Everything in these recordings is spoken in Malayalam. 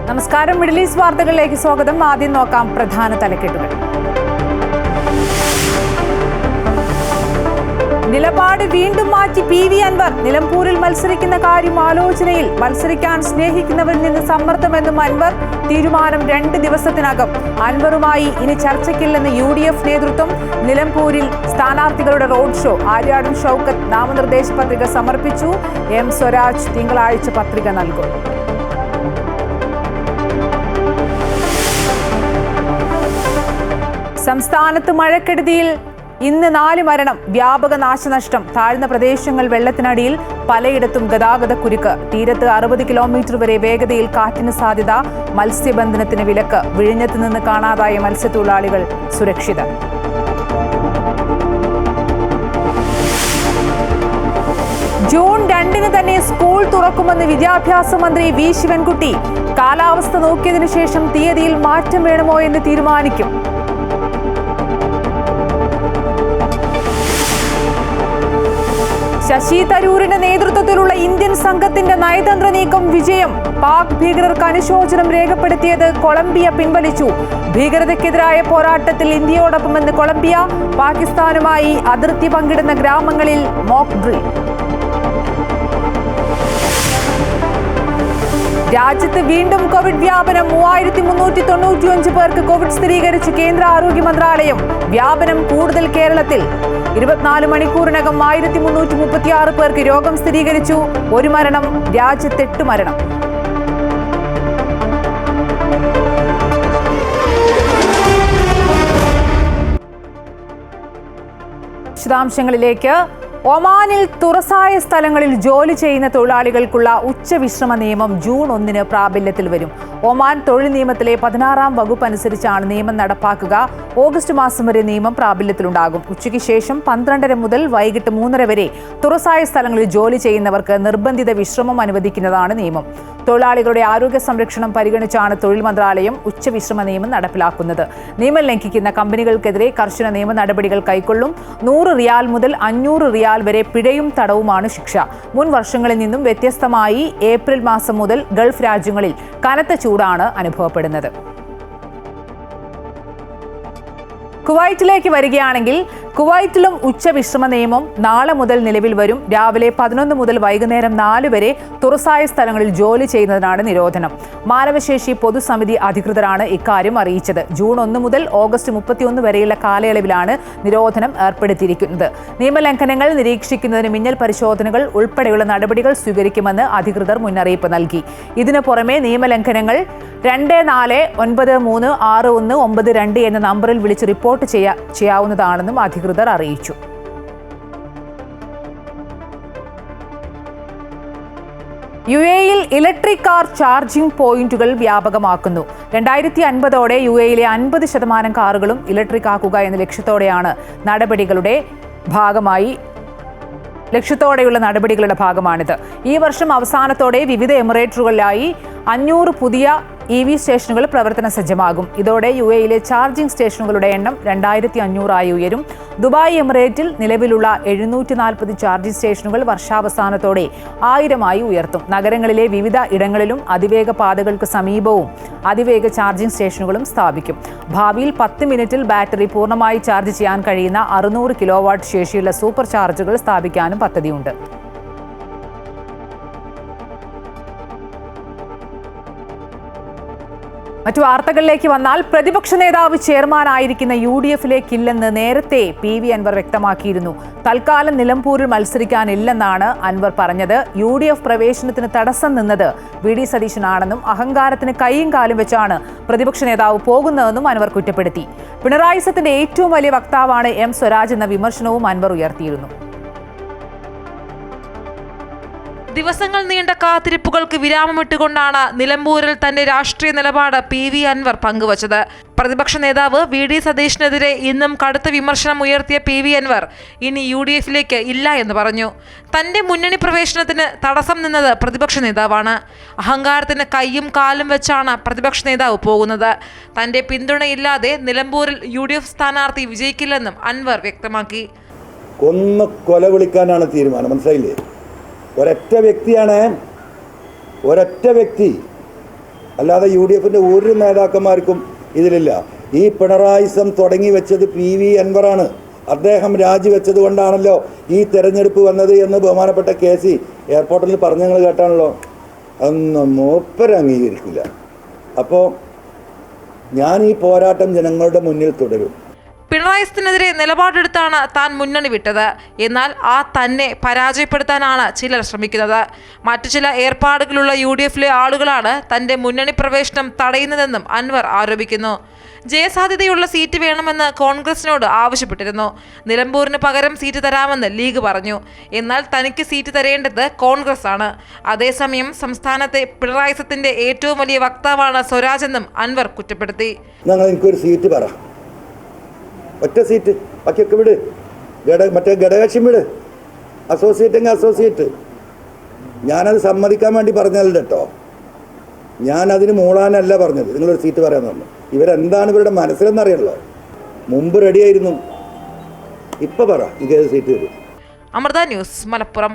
നമസ്കാരം. മിഡിൽ ഈസ്റ്റ് വാർത്തകളിലേക്ക് സ്വാഗതം. ആദ്യം നോക്കാം പ്രധാന തലക്കെട്ടുകൾ. നിലപാട് വീണ്ടും മാറ്റി PV അൻവർ. നിലമ്പൂരിൽ മത്സരിക്കുന്ന കാര്യം ആലോചനയിൽ. മത്സരിക്കാൻ സ്നേഹിക്കുന്നവരിൽ നിന്ന് സമ്മർദ്ദമെന്നും അൻവർ. തീരുമാനം 2 ദിവസത്തിനകം. അൻവറുമായി ഇനി ചർച്ചയ്ക്കില്ലെന്ന് UDF നേതൃത്വം. നിലമ്പൂരിൽ സ്ഥാനാർത്ഥികളുടെ റോഡ് ഷോ. ആര്യാടൻ ഷൗക്കത്ത് നാമനിർദ്ദേശ പത്രിക സമർപ്പിച്ചു. M സ്വരാജ് തിങ്കളാഴ്ച പത്രിക നൽകും. സംസ്ഥാനത്ത് മഴക്കെടുതിയിൽ ഇന്ന് 4 മരണം. വ്യാപക നാശനഷ്ടം. താഴ്ന്ന പ്രദേശങ്ങൾ വെള്ളത്തിനടിയിൽ. പലയിടത്തും ഗതാഗതക്കുരുക്ക്. തീരത്ത് 60 കിലോമീറ്റർ വരെ വേഗതയിൽ കാറ്റിന് സാധ്യത. മത്സ്യബന്ധനത്തിന് വിലക്ക്. വിഴിഞ്ഞത്ത് നിന്ന് കാണാതായ മത്സ്യത്തൊഴിലാളികൾ സുരക്ഷിതർ. ജൂൺ 2-ന് തന്നെ സ്കൂൾ തുറക്കുമെന്ന് വിദ്യാഭ്യാസ മന്ത്രി V ശിവൻകുട്ടി. കാലാവസ്ഥ നോക്കിയതിനു ശേഷം തീയതിയിൽ മാറ്റം വേണമോ എന്ന് തീരുമാനിക്കും. ശശി തരൂരിന്റെ നേതൃത്വത്തിലുള്ള ഇന്ത്യൻ സംഘത്തിന്റെ നയതന്ത്ര നീക്കം വിജയം. പാക് ഭീകരർക്ക് അനുശോചനം രേഖപ്പെടുത്തിയത് കൊളംബിയ പിൻവലിച്ചു. ഭീകരതയ്ക്കെതിരായ പോരാട്ടത്തിൽ ഇന്ത്യയോടൊപ്പമെന്ന് കൊളംബിയ. പാകിസ്ഥാനുമായി അതിർത്തി പങ്കിടുന്ന ഗ്രാമങ്ങളിൽ മോക്ക് ഡ്രിൽ. രാജ്യത്ത് വീണ്ടും കോവിഡ് വ്യാപനം. 3395 പേർക്ക് കോവിഡ് സ്ഥിരീകരിച്ച് കേന്ദ്ര ആരോഗ്യ മന്ത്രാലയം. വ്യാപനം കൂടുതൽ കേരളത്തിൽ. 24 മണിക്കൂറിനകം 1336 പേർക്ക് രോഗം സ്ഥിരീകരിച്ചു. 1 മരണം. രാജ്യത്ത് 8 മരണം. വിശദാംശങ്ങളിലേക്ക്. ഒമാനിൽ തുറസായ സ്ഥലങ്ങളിൽ ജോലി ചെയ്യുന്ന തൊഴിലാളികൾക്കുള്ള ഉച്ചവിശ്രമ നിയമം ജൂൺ 1-ന് പ്രാബല്യത്തിൽ വരും. ഒമാൻ തൊഴിൽ നിയമത്തിലെ 16-ാം വകുപ്പ് അനുസരിച്ചാണ് നിയമം നടപ്പാക്കുക. ഓഗസ്റ്റ് മാസം വരെ നിയമം പ്രാബല്യത്തിലുണ്ടാകും. ഉച്ചയ്ക്ക് ശേഷം 12:30 മുതൽ വൈകിട്ട് 3:30 വരെ തുറസായ സ്ഥലങ്ങളിൽ ജോലി ചെയ്യുന്നവർക്ക് നിർബന്ധിത വിശ്രമം അനുവദിക്കുന്നതാണ് നിയമം. തൊഴിലാളികളുടെ ആരോഗ്യ സംരക്ഷണം പരിഗണിച്ചാണ് തൊഴിൽ മന്ത്രാലയം ഉച്ചവിശ്രമ നിയമം നടപ്പിലാക്കുന്നത്. നിയമം ലംഘിക്കുന്ന കമ്പനികൾക്കെതിരെ കർശന നിയമ നടപടികൾ കൈക്കൊള്ളും. 100 റിയാൽ മുതൽ 500 റിയാൽ വരെ പിഴയും തടവുമാണ് ശിക്ഷ. മുൻ വർഷങ്ങളിൽ നിന്നും വ്യത്യസ്തമായി ഏപ്രിൽ മാസം മുതൽ ഗൾഫ് രാജ്യങ്ങളിൽ കനത്ത ചൂടാണ് അനുഭവപ്പെടുന്നത്. കുവൈറ്റിലേക്ക് വരികയാണെങ്കിൽ കുവൈറ്റിലും ഉച്ചവിശ്രമ നിയമം നാളെ മുതൽ നിലവിൽ വരും. രാവിലെ 11 മുതൽ വൈകുന്നേരം 4 വരെ തുറസായ സ്ഥലങ്ങളിൽ ജോലി ചെയ്യുന്നതിനാണ് നിരോധനം. മാനവശേഷി പൊതുസമിതി അധികൃതരാണ് ഇക്കാര്യം അറിയിച്ചത്. ജൂൺ 1 മുതൽ ഓഗസ്റ്റ് 31 വരെയുള്ള കാലയളവിലാണ് നിരോധനം ഏർപ്പെടുത്തിയിരിക്കുന്നത്. നിയമലംഘനങ്ങൾ നിരീക്ഷിക്കുന്നതിന് മിന്നൽ പരിശോധനകൾ ഉൾപ്പെടെയുള്ള നടപടികൾ സ്വീകരിക്കുമെന്ന് അധികൃതർ മുന്നറിയിപ്പ് നൽകി. ഇതിനു പുറമെ നിയമലംഘനങ്ങൾ 24936192 എന്ന നമ്പറിൽ വിളിച്ച് റിപ്പോർട്ട് ചെയ്യാവുന്നതാണെന്നും അധികൃതർ അറിയിച്ചു. UAE-യിൽ ഇലക്ട്രിക് കാർ ചാർജിംഗ് പോയിന്റുകൾ വ്യാപകമാക്കുന്നു. 2050ഓടെ UAE-യിലെ 50% കാറുകളും ഇലക്ട്രിക് ആക്കുക എന്ന ലക്ഷ്യത്തോടെയുള്ള നടപടികളുടെ ഭാഗമാണിത്. ഈ വർഷം അവസാനത്തോടെ വിവിധ എമിറേറ്റുകളിലായി 500 പുതിയ EV സ്റ്റേഷനുകൾ പ്രവർത്തന സജ്ജമാകും. ഇതോടെ UAE-യിലെ ചാർജിംഗ് സ്റ്റേഷനുകളുടെ എണ്ണം 2500 ഉയരും. ദുബായ് എമിറേറ്റിൽ നിലവിലുള്ള 740 ചാർജിംഗ് സ്റ്റേഷനുകൾ വർഷാവസാനത്തോടെ 1000 ഉയർത്തും. നഗരങ്ങളിലെ വിവിധ ഇടങ്ങളിലും അതിവേഗ പാതകൾക്ക് സമീപവും അതിവേഗ ചാർജിംഗ് സ്റ്റേഷനുകളും സ്ഥാപിക്കും. ഭാവിയിൽ 10 മിനിറ്റിൽ ബാറ്ററി പൂർണ്ണമായി ചാർജ് ചെയ്യാൻ കഴിയുന്ന 600 കിലോവാട്ട് ശേഷിയുള്ള സൂപ്പർ ചാർജുകൾ സ്ഥാപിക്കാനും പദ്ധതിയുണ്ട്. മറ്റു വാർത്തകളിലേക്ക് വന്നാൽ പ്രതിപക്ഷ നേതാവ് ചെയർമാനായിരിക്കുന്ന UDF-ലേക്കില്ലെന്ന് നേരത്തെ PV അൻവർ വ്യക്തമാക്കിയിരുന്നു. തൽക്കാലം നിലമ്പൂരിൽ മത്സരിക്കാനില്ലെന്നാണ് അൻവർ പറഞ്ഞത്. UDF പ്രവേശനത്തിന് തടസ്സം നിന്നത് VD സതീശനാണെന്നും അഹങ്കാരത്തിന് കൈയും കാലും വെച്ചാണ് പ്രതിപക്ഷ നേതാവ് പോകുന്നതെന്നും അൻവർ കുറ്റപ്പെടുത്തി. പിണറായി സത്തിന്റെ ഏറ്റവും വലിയ വക്താവാണ് M സ്വരാജ് എന്ന വിമർശനവും അൻവർ ഉയർത്തിയിരുന്നു. ദിവസങ്ങൾ നീണ്ട കാത്തിരിപ്പുകൾക്ക് വിരാമമിട്ടുകൊണ്ടാണ് നിലമ്പൂരിൽ തന്റെ രാഷ്ട്രീയ നിലപാട് PV അൻവർ പങ്കുവച്ചത്. പ്രതിപക്ഷ നേതാവ് VD സതീഷിനെതിരെ ഇന്നും കടുത്ത വിമർശനം ഉയർത്തിയ PV അൻവർ ഇനി UDF-ലേക്ക് ഇല്ല എന്ന് പറഞ്ഞു. തന്റെ മുന്നണി പ്രവേശനത്തിന് തടസ്സം നിന്നത് പ്രതിപക്ഷ നേതാവാണ്. അഹങ്കാരത്തിന് കൈയും കാലും വെച്ചാണ് പ്രതിപക്ഷ നേതാവ് പോകുന്നത്. തന്റെ പിന്തുണയില്ലാതെ നിലമ്പൂരിൽ UDF സ്ഥാനാർത്ഥി വിജയിക്കില്ലെന്നും അൻവർ വ്യക്തമാക്കി. കൊന്ന് കൊല വിളിക്കാനാണ് തീരുമാനം. മനസ്സിലായില്ലേ? ഒരൊറ്റ വ്യക്തിയാണ്, ഒരൊറ്റ വ്യക്തി, അല്ലാതെ UDFൻ്റെ ഒരു നേതാക്കന്മാർക്കും ഇതിലില്ല. ഈ പിണറായിസം തുടങ്ങി വെച്ചത് PV അൻവറാണ്. അദ്ദേഹം രാജിവെച്ചത് കൊണ്ടാണല്ലോ ഈ തെരഞ്ഞെടുപ്പ് വന്നത് എന്ന് ബഹുമാനപ്പെട്ട KC എയർപോർട്ടിൽ പറഞ്ഞ നിങ്ങൾ കേട്ടാണല്ലോ. അതൊന്നും മൂപ്പര് അംഗീകരിക്കില്ല. അപ്പോൾ ഞാൻ ഈ പോരാട്ടം ജനങ്ങളുടെ മുന്നിൽ തുടരും. പിണറായിസത്തിനെതിരെ നിലപാടെടുത്താണ് താൻ മുന്നണി വിട്ടത്. എന്നാൽ ആ തന്നെ പരാജയപ്പെടുത്താനാണ് ചിലർ ശ്രമിക്കുന്നത്. മറ്റു ചില ഏർപ്പാടുകളുള്ള UDFിലെ ആളുകളാണ് തന്റെ മുന്നണി പ്രവേശനം തടയുന്നതെന്നും അൻവർ ആരോപിക്കുന്നു. ജയസാധ്യതയുള്ള സീറ്റ് വേണമെന്ന് കോൺഗ്രസിനോട് ആവശ്യപ്പെട്ടിരുന്നു. നിലമ്പൂരിന് പകരം സീറ്റ് തരാമെന്ന് ലീഗ് പറഞ്ഞു. എന്നാൽ തനിക്ക് സീറ്റ് തരേണ്ടത് കോൺഗ്രസ് ആണ്. അതേസമയം സംസ്ഥാനത്തെ പിണറായിസത്തിന്റെ ഏറ്റവും വലിയ വക്താവാണ് സ്വരാജ് എന്നും അൻവർ കുറ്റപ്പെടുത്തി. എനിക്കൊരു സീറ്റ് പറ, ഒറ്റ സീറ്റ്, ബാക്കിയൊക്കെ വിട്, മറ്റേ ഘടകകക്ഷി വിട്, അസോസിയേറ്റ് അസോസിയേറ്റ്. ഞാനത് സമ്മതിക്കാൻ വേണ്ടി പറഞ്ഞതല്ല കേട്ടോ, ഞാനതിന് മൂളാനല്ല പറഞ്ഞത്. നിങ്ങളൊരു സീറ്റ് പറയാമെന്ന് പറഞ്ഞു. ഇവരെന്താണ് ഇവരുടെ മനസ്സിലെന്നറിയണല്ലോ. മുമ്പ് റെഡിയായിരുന്നു, ഇപ്പം പറ എനിക്ക് ഏത് സീറ്റ് തരും. അമൃത ന്യൂസ്, മലപ്പുറം.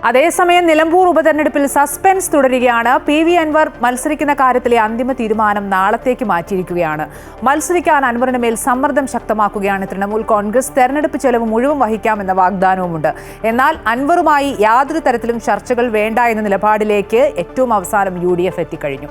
അതേസമയം നിലമ്പൂർ ഉപതെരഞ്ഞെടുപ്പിൽ സസ്പെൻസ് തുടരുകയാണ്. PV അൻവർ മത്സരിക്കുന്ന കാര്യത്തിലെ അന്തിമ തീരുമാനം നാളത്തേക്ക് മാറ്റിയിരിക്കുകയാണ്. മത്സരിക്കാൻ അൻവറിന് മേൽ സമ്മർദ്ദം ശക്തമാക്കുകയാണ് തൃണമൂൽ കോൺഗ്രസ്. തെരഞ്ഞെടുപ്പ് ചെലവ് മുഴുവൻ വഹിക്കാമെന്ന വാഗ്ദാനവുമുണ്ട്. എന്നാൽ അൻവറുമായി യാതൊരു തരത്തിലും ചർച്ചകൾ വേണ്ട എന്ന നിലപാടിലേക്ക് ഏറ്റവും അവസാനം UDF എത്തിക്കഴിഞ്ഞു.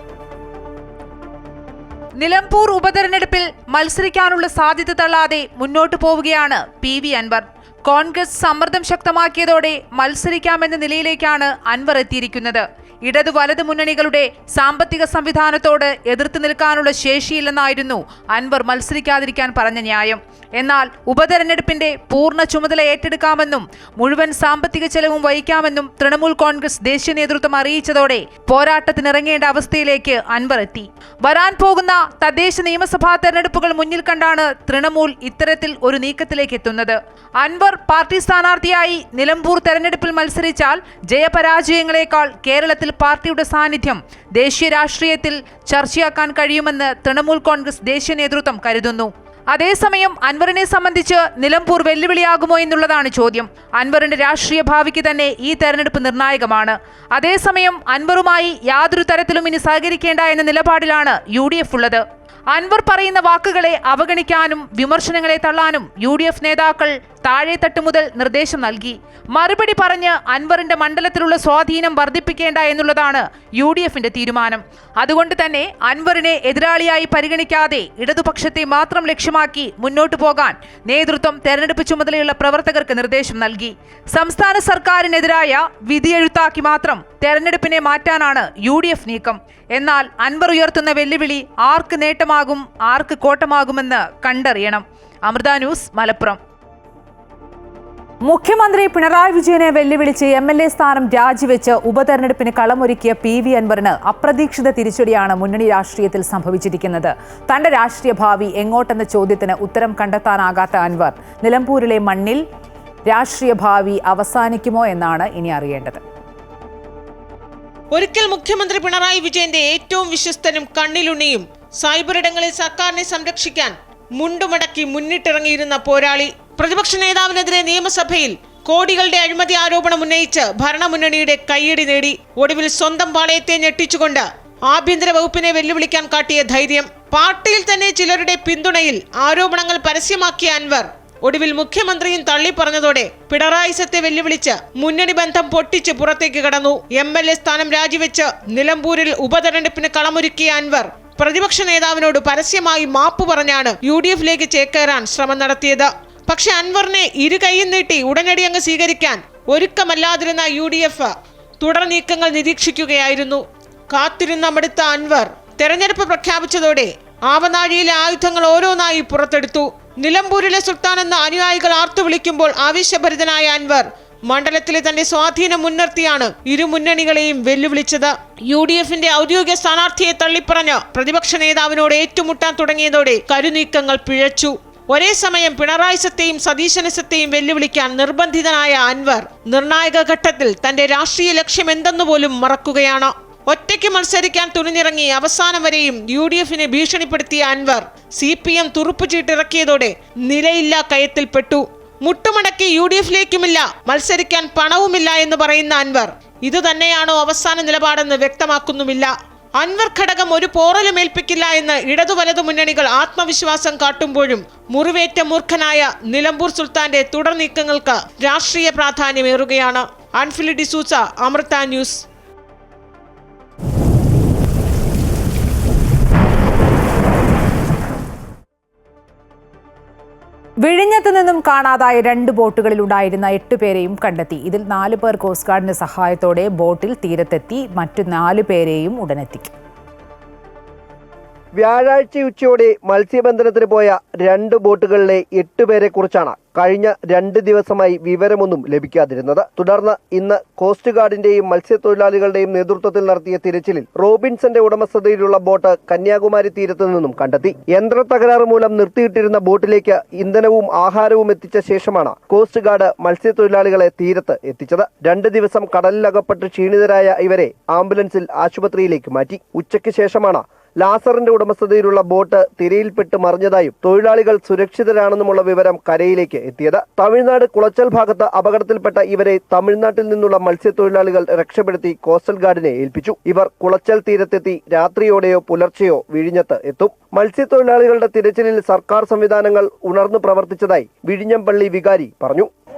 നിലമ്പൂർ ഉപതെരഞ്ഞെടുപ്പിൽ മത്സരിക്കാനുള്ള സാധ്യത തള്ളാതെ മുന്നോട്ടു പോവുകയാണ് PV അൻവർ. കോൺഗ്രസ് സമ്മർദ്ദം ശക്തമാക്കിയതോടെ മത്സരിക്കാമെന്ന നിലയിലേക്കാണ് അൻവർ എത്തിയിരിക്കുന്നത്. ഇടതു വലതു മുന്നണികളുടെ സാമ്പത്തിക സംവിധാനത്തോട് എതിർത്ത് നിൽക്കാനുള്ള ശേഷിയില്ലെന്നായിരുന്നു അൻവർ മത്സരിക്കാതിരിക്കാൻ പറഞ്ഞ ന്യായം. എന്നാൽ ഉപതെരഞ്ഞെടുപ്പിന്റെ പൂർണ്ണ ചുമതല ഏറ്റെടുക്കാമെന്നും മുഴുവൻ സാമ്പത്തിക ചെലവും വഹിക്കാമെന്നും തൃണമൂൽ കോൺഗ്രസ് ദേശീയ നേതൃത്വം അറിയിച്ചതോടെ പോരാട്ടത്തിനിറങ്ങേണ്ട അവസ്ഥയിലേക്ക് അൻവർ എത്തി. വരാൻ പോകുന്ന തദ്ദേശ നിയമസഭാ തെരഞ്ഞെടുപ്പുകൾ മുന്നിൽ കണ്ടാണ് തൃണമൂൽ ഇത്തരത്തിൽ ഒരു നീക്കത്തിലേക്ക് എത്തുന്നത്. അൻവർ പാർട്ടി സ്ഥാനാർത്ഥിയായി നിലമ്പൂർ തെരഞ്ഞെടുപ്പിൽ മത്സരിച്ചാൽ ജയപരാജയങ്ങളെക്കാൾ കേരളത്തിൽ പാർട്ടിയുടെ സാന്നിധ്യം ദേശീയ രാഷ്ട്രീയത്തിൽ ചർച്ചയാക്കാൻ കഴിയുമെന്ന് തൃണമൂൽ കോൺഗ്രസ് ദേശീയ നേതൃത്വം കരുതുന്നു. അതേസമയം അൻവറിനെ സംബന്ധിച്ച് നിലമ്പൂർ വെല്ലുവിളിയാകുമോ എന്നുള്ളതാണ് ചോദ്യം. അൻവറിന്റെ രാഷ്ട്രീയ ഭാവിക്ക് തന്നെ ഈ തെരഞ്ഞെടുപ്പ് നിർണായകമാണ്. അതേസമയം അൻവറുമായി യാതൊരു തരത്തിലും ഇനി സഹകരിക്കേണ്ട എന്ന നിലപാടിലാണ് UDF ഉള്ളത്. അൻവർ പറയുന്ന വാക്കുകളെ അവഗണിക്കാനും വിമർശനങ്ങളെ തള്ളാനും UDF നേതാക്കൾ താഴെത്തട്ട് മുതൽ നിർദ്ദേശം നൽകി. മറുപടി പറഞ്ഞ് അൻവറിന്റെ മണ്ഡലത്തിലുള്ള സ്വാധീനം വർദ്ധിപ്പിക്കേണ്ട എന്നുള്ളതാണ് UDFന്റെ തീരുമാനം. അതുകൊണ്ട് തന്നെ അൻവറിനെ എതിരാളിയായി പരിഗണിക്കാതെ ഇടതുപക്ഷത്തെ മാത്രം ലക്ഷ്യമാക്കി മുന്നോട്ടു പോകാൻ നേതൃത്വം തെരഞ്ഞെടുപ്പ് ചുമതലയുള്ള പ്രവർത്തകർക്ക് നിർദ്ദേശം നൽകി. സംസ്ഥാന സർക്കാരിനെതിരായ വിധിയെഴുത്താക്കി മാത്രം തെരഞ്ഞെടുപ്പിനെ മാറ്റാനാണ് UDF നീക്കം. എന്നാൽ അൻവർ ഉയർത്തുന്ന വെല്ലുവിളി ആർക്ക് നേട്ടമാകും, ആർക്ക് കോട്ടമാകുമെന്ന് കണ്ടറിയണം. അമൃത ന്യൂസ്, മലപ്പുറം. മുഖ്യമന്ത്രി പിണറായി വിജയനെ വെല്ലുവിളിച്ച് MLA സ്ഥാനം രാജിവെച്ച് ഉപതെരഞ്ഞെടുപ്പിന് കളമൊരുക്കിയ PV അൻവറിന് അപ്രതീക്ഷിത തിരിച്ചടിയാണ് മുന്നണി രാഷ്ട്രീയത്തിൽ സംഭവിച്ചിരിക്കുന്നത്. തന്റെ രാഷ്ട്രീയ ഭാവി എങ്ങോട്ടെന്ന ചോദ്യത്തിന് ഉത്തരം കണ്ടെത്താനാകാത്ത അൻവർ നിലമ്പൂരിലെ മണ്ണിൽ രാഷ്ട്രീയ ഭാവി അവസാനിക്കുമോ എന്നാണ് ഇനി അറിയേണ്ടത്. ഒരിക്കൽ മുഖ്യമന്ത്രി പിണറായി വിജയന്റെ ഏറ്റവും വിശ്വസ്തനും കണ്ണിലുണ്ണിയും സൈബർ ഇടങ്ങളിൽ സർക്കാരിനെ സംരക്ഷിക്കാൻ മുണ്ടുമടക്കി മുന്നിട്ടിറങ്ങിയിരുന്ന പോരാളി, പ്രതിപക്ഷ നേതാവിനെതിരെ നിയമസഭയിൽ കോടികളുടെ അഴിമതി ആരോപണം ഉന്നയിച്ച് ഭരണമുന്നണിയുടെ കയ്യടി നേടി. ഒടുവിൽ സ്വന്തം പാളയത്തെ ഞെട്ടിച്ചുകൊണ്ട് ആഭ്യന്തര വകുപ്പിനെ വെല്ലുവിളിക്കാൻ കാട്ടിയ ധൈര്യം, പാർട്ടിയിൽ തന്നെ ചിലരുടെ പിന്തുണയിൽ ആരോപണങ്ങൾ പരസ്യമാക്കിയ അൻവർ ഒടുവിൽ മുഖ്യമന്ത്രിയും തള്ളിപ്പറഞ്ഞതോടെ പിണറായിസത്തെ വെല്ലുവിളിച്ച് മുന്നണി ബന്ധം പൊട്ടിച്ച് പുറത്തേക്ക് കടന്നു. MLA സ്ഥാനം രാജിവെച്ച് നിലമ്പൂരിൽ ഉപതെരഞ്ഞെടുപ്പിന് കളമൊരുക്കിയ അൻവർ പ്രതിപക്ഷ നേതാവിനോട് പരസ്യമായി മാപ്പ് പറഞ്ഞാണ് UDFിലേക്ക് ചേക്കേറാൻ ശ്രമം നടത്തിയത്. പക്ഷെ അൻവറിനെ ഇരു കൈയും നീട്ടി ഉടനടി അങ്ങ് സ്വീകരിക്കാൻ ഒരുക്കമല്ലാതിരുന്ന UDF തുടർ നീക്കങ്ങൾ നിരീക്ഷിക്കുകയായിരുന്നു. കാത്തിരുന്നമടുത്ത അൻവർ തെരഞ്ഞെടുപ്പ് പ്രഖ്യാപിച്ചതോടെ ആവനാഴിയിലെ ആയുധങ്ങൾ ഓരോന്നായി പുറത്തെടുത്തു. നിലമ്പൂരിലെ സുൽത്താൻ എന്ന അനുയായികൾ ആർത്തു വിളിക്കുമ്പോൾ ആവേശഭരിതനായ അൻവർ മണ്ഡലത്തിലെ തന്റെ സ്വാധീനം മുൻനിർത്തിയാണ് ഇരു മുന്നണികളെയും വെല്ലുവിളിച്ചത്. UDFന്റെ ഔദ്യോഗിക സ്ഥാനാർത്ഥിയെ തള്ളിപ്പറഞ്ഞ് പ്രതിപക്ഷ നേതാവിനോട് ഏറ്റുമുട്ടാൻ തുടങ്ങിയതോടെ കരുനീക്കങ്ങൾ പിഴച്ചു. ഒരേ സമയം പിണറായിസത്തെയും സതീശനസത്തെയും വെല്ലുവിളിക്കാൻ നിർബന്ധിതനായ അൻവർ നിർണായക ഘട്ടത്തിൽ തന്റെ രാഷ്ട്രീയ ലക്ഷ്യം എന്തെന്നുപോലും മറക്കുകയാണ്. ഒറ്റയ്ക്ക് മത്സരിക്കാൻ തുനിഞ്ഞിറങ്ങി അവസാനം വരെയും UDFനെ ഭീഷണിപ്പെടുത്തിയ അൻവർ CPM തുറുപ്പുചീട്ടിറക്കിയതോടെ നിലയില്ലാ കയത്തിൽപ്പെട്ടു. മുട്ടുമടക്കി UDF-ലേക്കുമില്ല, മത്സരിക്കാൻ പണവുമില്ല എന്ന് പറയുന്ന അൻവർ ഇതുതന്നെയാണോ അവസാന നിലപാടെന്ന് വ്യക്തമാക്കുന്നുമില്ല. അൻവർ ഘടകം ഒരു പോറലും ഏൽപ്പിക്കില്ല എന്ന് ഇടതു വലതു മുന്നണികൾ ആത്മവിശ്വാസം കാട്ടുമ്പോഴും മുറിവേറ്റ മൂർഖനായ നിലമ്പൂർ സുൽത്താന്റെ തുടർ നീക്കങ്ങൾക്ക് രാഷ്ട്രീയ പ്രാധാന്യമേറുകയാണ്. ആൻഫിലി ഡിസൂസ, അമൃത ന്യൂസ്. വിഴിഞ്ഞത്ത് നിന്നും കാണാതായ 2 ബോട്ടുകളിലുണ്ടായിരുന്ന 8 പേരെയും കണ്ടെത്തി. ഇതിൽ 4 പേർ കോസ്റ്റ് ഗാർഡിന്റെ സഹായത്തോടെ ബോട്ടിൽ തീരത്തെത്തി. മറ്റു 4 പേരെയും ഉടനെത്തിക്കും. വ്യാഴാഴ്ച ഉച്ചയോടെ മത്സ്യബന്ധനത്തിന് പോയ 2 ബോട്ടുകളിലെ 8 പേരെ കുറിച്ചാണ് കഴിഞ്ഞ 2 ദിവസമായി വിവരമൊന്നും ലഭിക്കാതിരുന്നത്. തുടർന്ന് ഇന്ന് കോസ്റ്റ് ഗാർഡിന്റെയും മത്സ്യത്തൊഴിലാളികളുടെയും നേതൃത്വത്തിൽ നടത്തിയ തിരച്ചിലിൽ റോബിൻസന്റെ ഉടമസ്ഥതയിലുള്ള ബോട്ട് കന്യാകുമാരി തീരത്ത് നിന്നും കണ്ടെത്തി. യന്ത്ര തകരാറ് മൂലം നിർത്തിയിട്ടിരുന്ന ബോട്ടിലേക്ക് ഇന്ധനവും ആഹാരവും എത്തിച്ച ശേഷമാണ് കോസ്റ്റ് ഗാർഡ് മത്സ്യത്തൊഴിലാളികളെ തീരത്ത് എത്തിച്ചത്. 2 ദിവസം കടലിലകപ്പെട്ട് ക്ഷീണിതരായ ഇവരെ ആംബുലൻസിൽ ആശുപത്രിയിലേക്ക് മാറ്റി. ഉച്ചയ്ക്ക് ശേഷമാണ് ലാസറിന്റെ ഉടമസ്ഥതയിലുള്ള ബോട്ട് തിരയിൽപ്പെട്ട് മറിഞ്ഞതായും തൊഴിലാളികൾ സുരക്ഷിതരാണെന്നുമുള്ള വിവരം കരയിലേക്ക് എത്തിയത്. തമിഴ്നാട് കുളച്ചൽ ഭാഗത്ത് അപകടത്തിൽപ്പെട്ട ഇവരെ തമിഴ്നാട്ടിൽ നിന്നുള്ള മത്സ്യത്തൊഴിലാളികൾ രക്ഷപ്പെടുത്തി കോസ്റ്റൽ ഗാർഡിനെ ഏൽപ്പിച്ചു. ഇവർ കുളച്ചൽ തീരത്തെത്തി രാത്രിയോടെയോ പുലർച്ചെയോ വിഴിഞ്ഞത്ത് എത്തും. മത്സ്യത്തൊഴിലാളികളുടെ തിരച്ചിലിൽ സർക്കാർ സംവിധാനങ്ങൾ ഉണർന്നു പ്രവർത്തിച്ചതായി വിഴിഞ്ഞം പള്ളി വികാരി പറഞ്ഞു.